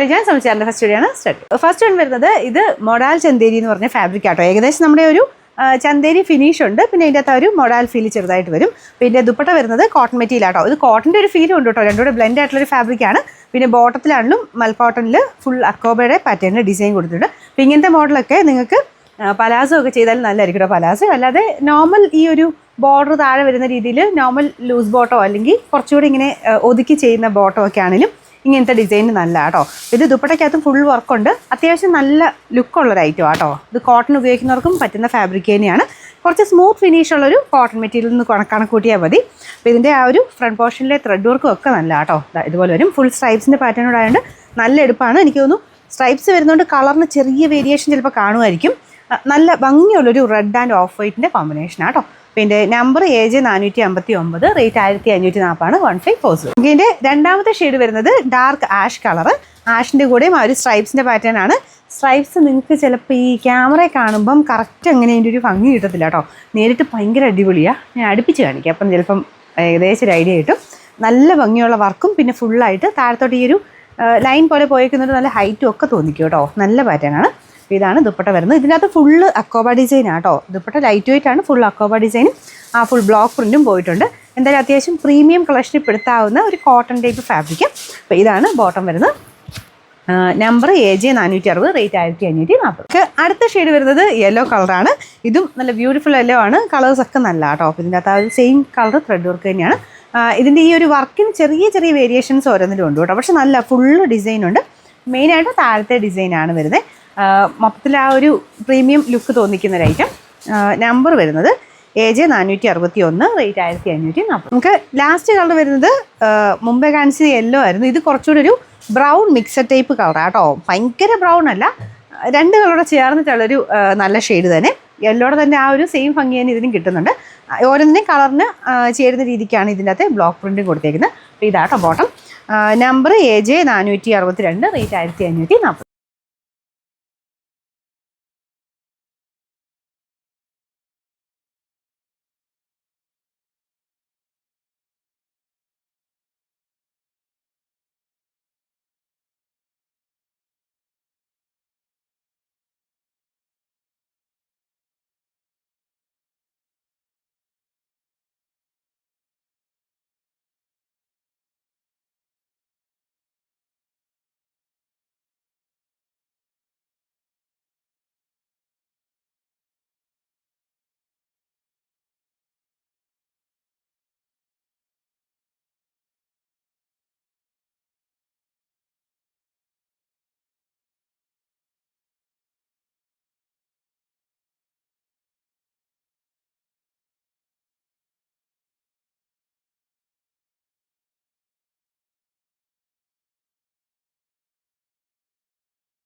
ഞാൻ സംസാരിച്ച first video ആണ് സ്റ്റാർട്ട്. ഫസ്റ്റ് വൺ വരുന്നത് ഇത് മൊഡാൽ ചന്തേരി എന്ന് പറഞ്ഞ ഫാബ്രിക് ആട്ടോ. ഏകദേശം നമ്മുടെ ഒരു ചന്തേരി ഫിനിഷ് ഉണ്ട്. പിന്നെ ഇതിൻ്റെ അകത്ത് ഒരു മൊഡാൽ ഫീൽ ചെറുതായിട്ട് വരും. പിന്നെ ദുപ്പട്ട വരുന്നത് കോട്ടൺ മെറ്റീരിയൽ ആട്ടോ. ഇത് കോട്ടൻ്റെ ഒരു ഫീലും ഉണ്ട് കേട്ടോ. രണ്ടുകൂടെ ബ്ലെൻഡ് ആയിട്ടുള്ളൊരു ഫാബ്രിക്കാണ്. പിന്നെ ബോട്ടത്തിലാണെങ്കിലും മൽക്കോട്ടണിൽ ഫുൾ അക്കോബയുടെ പാറ്റേണിൽ ഡിസൈൻ കൊടുത്തിട്ടുണ്ട്. അപ്പോൾ ഇങ്ങനത്തെ മോഡലൊക്കെ നിങ്ങൾക്ക് പലാസോ ഒക്കെ ചെയ്താൽ നല്ലതായിരിക്കും കേട്ടോ. പലാസോ അല്ലാതെ നോർമൽ ഈ ഒരു ബോർഡർ താഴെ വരുന്ന രീതിയിൽ നോർമൽ ലൂസ് ബോട്ടോ അല്ലെങ്കിൽ കുറച്ചുകൂടി ഇങ്ങനെ ഒതുക്കി ചെയ്യുന്ന ബോട്ടോ ഒക്കെ ആണെങ്കിലും ഇങ്ങനത്തെ ഡിസൈൻ നല്ല കേട്ടോ. ഇത് ദുപ്പട്ടയ്ക്കകത്തും ഫുൾ വർക്കുണ്ട്. അത്യാവശ്യം നല്ല ലുക്കുള്ളൊരു ഐറ്റം ആട്ടോ. ഇത് കോട്ടൺ ഉപയോഗിക്കുന്നവർക്കും പറ്റുന്ന ഫാബ്രിക് തന്നെയാണ്. കുറച്ച് സ്മൂത്ത് ഫിനിഷ് ഉള്ളൊരു കോട്ടൺ മെറ്റീരിയൽ നിന്ന് കണക്കൂട്ടിയാൽ മതി. അപ്പോൾ ഇതിൻ്റെ ആ ഒരു ഫ്രണ്ട് പോർഷനിലെ ത്രെഡ് വർക്കും ഒക്കെ നല്ല കേട്ടോ. ഇതുപോലെ വരും. ഫുൾ സ്ട്രൈപ്സിൻ്റെ പാറ്റേണോട് ആയതുകൊണ്ട് നല്ല എടുപ്പാണ്. എനിക്ക് തോന്നുന്നു സ്ട്രൈപ്സ് വരുന്നതുകൊണ്ട് കളറിന് ചെറിയ വേരിയേഷൻ ചിലപ്പോൾ കാണുമായിരിക്കും. നല്ല ഭംഗിയുള്ളൊരു റെഡ് ആൻഡ് ഓഫ് വൈറ്റിൻ്റെ കോമ്പിനേഷനാണ് കേട്ടോ. പിന്നെ നമ്പർ AJ459, റേറ്റ് 1540, 1540. ഇതിൻ്റെ രണ്ടാമത്തെ ഷെയ്ഡ് വരുന്നത് ഡാർക്ക് ആഷ് കളറ്. ആഷിൻ്റെ കൂടെയും ആ ഒരു സ്ട്രൈപ്സിൻ്റെ പാറ്റേൺ ആണ്. സ്ട്രൈപ്സ് നിങ്ങൾക്ക് ചിലപ്പോൾ ഈ ക്യാമറയിൽ കാണുമ്പം കറക്റ്റ് അങ്ങനെ അതിൻ്റെ ഒരു ഭംഗി കിട്ടത്തില്ല കേട്ടോ. നേരിട്ട് ഭയങ്കര അടിപൊളിയാണ്. ഞാൻ അടുപ്പിച്ച് കാണിക്കാം. അപ്പം ചിലപ്പം ഏകദേശം ഒരു ഐഡിയ കിട്ടും. നല്ല ഭംഗിയുള്ള വർക്കും പിന്നെ ഫുള്ളായിട്ട് താഴത്തോട്ട് ഈ ഒരു ലൈൻ പോലെ പോയേക്കുന്നത് നല്ല ഹൈറ്റും ഒക്കെ തോന്നിക്കും കേട്ടോ. നല്ല പാറ്റേൺ ആണ്. ഇതാണ് ദുപ്പട്ട വരുന്നത്. ഇതിനകത്ത് ഫുള്ള് അക്കോബ ഡിസൈൻ ആട്ടോ. ദുപ്പട്ട ലൈറ്റ് വെയിറ്റ് ആണ്. ഫുൾ അക്കോബ ഡിസൈനും ആ ഫുൾ ബ്ലോക്ക് പ്രിൻറ്റും പോയിട്ടുണ്ട്. എന്തായാലും അത്യാവശ്യം പ്രീമിയം കളക്ഷനിൽ പെടുത്താവുന്ന ഒരു കോട്ടൺ ടൈപ്പ് ഫാബ്രിക്കും. അപ്പോൾ ഇതാണ് ബോട്ടം വരുന്നത്. Number AJ460, rate 1540. അടുത്ത ഷെയ്ഡ് വരുന്നത് യെല്ലോ കളറാണ്. ഇതും നല്ല ബ്യൂട്ടിഫുൾ യെല്ലോ ആണ്. കളേഴ്സൊക്കെ നല്ല കേട്ടോ. അപ്പോൾ ഇതിൻ്റെ അകത്ത് ആ ഒരു സെയിം കളർ ത്രെഡ് വർക്ക് തന്നെയാണ്. ഇതിൻ്റെ ഈ ഒരു വർക്കിന് ചെറിയ ചെറിയ വേരിയേഷൻസ് ഓരോന്നിലും ഉണ്ട് കേട്ടോ. പക്ഷെ നല്ല ഫുള്ള് ഡിസൈനുണ്ട്. മെയിനായിട്ട് താഴത്തെ ഡിസൈനാണ് വരുന്നത്. മൊത്തത്തിൽ ആ ഒരു പ്രീമിയം ലുക്ക് തോന്നിക്കുന്ന ഒരു ഐറ്റം. നമ്പർ വരുന്നത് AJ461, റേറ്റ് 1540. നമുക്ക് ലാസ്റ്റ് കളർ വരുന്നത് മുമ്പേ കാണിച്ചത് യെല്ലോ ആയിരുന്നു. ഇത് കുറച്ചുകൂടി ഒരു ബ്രൗൺ മിക്സഡ് ടൈപ്പ് കളറാണ് കേട്ടോ. ഭയങ്കര ബ്രൗൺ അല്ല, രണ്ട് കളറോടെ ചേർന്നിട്ടുള്ളൊരു നല്ല ഷെയ്ഡ് തന്നെ. യെല്ലോടെ തന്നെ ആ ഒരു സെയിം ഭംഗി തന്നെ ഇതിനും കിട്ടുന്നുണ്ട്. ഓരോന്നിനും കളറിന് ചേരുന്ന രീതിക്കാണ് ഇതിൻ്റെ അകത്ത് ബ്ലോക്ക് പ്രിൻറ്റും കൊടുത്തേക്കുന്നത്. അപ്പോൾ ഇതാട്ടോ ബോട്ടം. Number AJ462, rate 1540.